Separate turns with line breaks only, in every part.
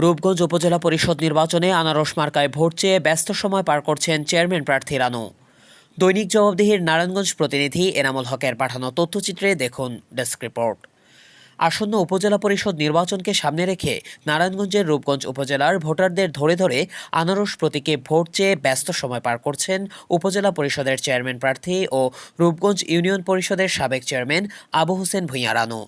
রূপগঞ্জ উপজেলা পরিষদ নির্বাচনে আনারস মার্কায় ভোট চেয়ে ব্যস্ত সময় পার করছেন চেয়ারম্যান প্রার্থী রানু। দৈনিক জবাবদিহির নারায়ণগঞ্জ প্রতিনিধি এনামুল হকের পাঠানো তথ্যচিত্রে দেখুন ডেস্ক রিপোর্ট। আসন্ন উপজেলা পরিষদ নির্বাচনকে সামনে রেখে নারায়ণগঞ্জের রূপগঞ্জ উপজেলার ভোটারদের ধরে ধরে আনারস প্রতীকে ভোট চেয়ে ব্যস্ত সময় পার করছেন উপজেলা পরিষদের চেয়ারম্যান প্রার্থী ও রূপগঞ্জ ইউনিয়ন পরিষদের সাবেক চেয়ারম্যান আবু হোসেন ভূঁইয়া রানু।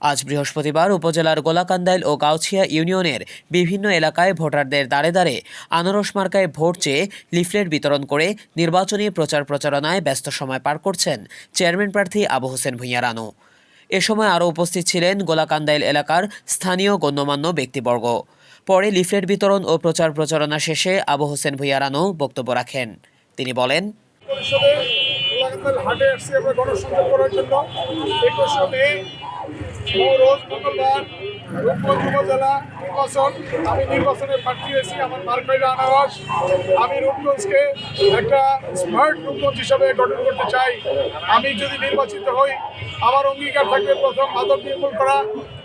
আজ বৃহস্পতিবার উপজেলার গোলাকান্দাইল ও গাউছিয়া ইউনিয়নের বিভিন্ন এলাকায় ভোটারদের দাঁড়ে দাঁড়ে আনারস মার্কায় ভোট চেয়ে লিফলেট বিতরণ করে নির্বাচনী প্রচার প্রচারণায় ব্যস্ত সময় পার করছেন চেয়ারম্যান প্রার্থী আবু হোসেন ভূঁইয়া রানু। এ সময় আরও উপস্থিত ছিলেন গোলাকান্দাইল এলাকার স্থানীয় গণ্যমান্য ব্যক্তিবর্গ। পরে লিফলেট বিতরণ ও প্রচার প্রচারণা শেষে আবু হোসেন ভূঁইয়া রানু বক্তব্য রাখেন। তিনি বলেন,
রোজ মঙ্গলবার রূপগঞ্জ উপজেলা নির্বাচন, আমি নির্বাচনের প্রার্থী হয়েছি। আমার মার্কা হইল আনারস। আমি রূপগঞ্জকে একটা স্মার্ট রূপগঞ্জ হিসাবে গঠন করতে চাই। আমি যদি নির্বাচিত হই, আমার অঙ্গীকার থাকবে প্রথম মাদক নির্মূল করা,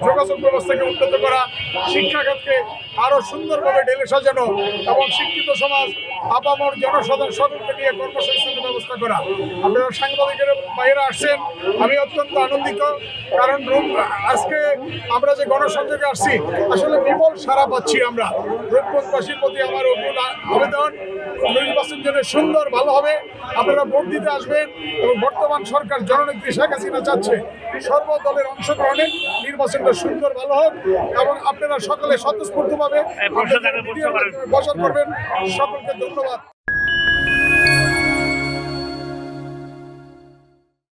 যোগাযোগ ব্যবস্থাকে উন্নত করা, শিক্ষাখাতকে আরও সুন্দরভাবে ঢেলে সাজানো এবং শিক্ষিত সমাজ আপামর জনসাধারণ সকলকে নিয়ে কর্মসংস্থানের ব্যবস্থা করা। আপনারা সাংবাদিকের বাইরে আসছেন, আমি অত্যন্ত আনন্দিত। কারণ আজকে আমরা যে গণসংযোগে আসছি, আসলে বিপুল সাড়া পাচ্ছি আমরা। রূপগঞ্জবাসীর প্রতি আমার আবেদন, নির্বাচন যেন সুন্দর ভালো হবে, আপনারা ভোট দিতে আসবেন। এবং বর্তমান সরকার জননেত্রী শেখ হাসিনা চাচ্ছে সর্বদলের অংশগ্রহণে নির্বাচনটা সুন্দর ভালো হোক এবং আপনারা সকলে স্বতঃস্ফূর্তভাবে প্রচার করবেন। সকলকে ধন্যবাদ।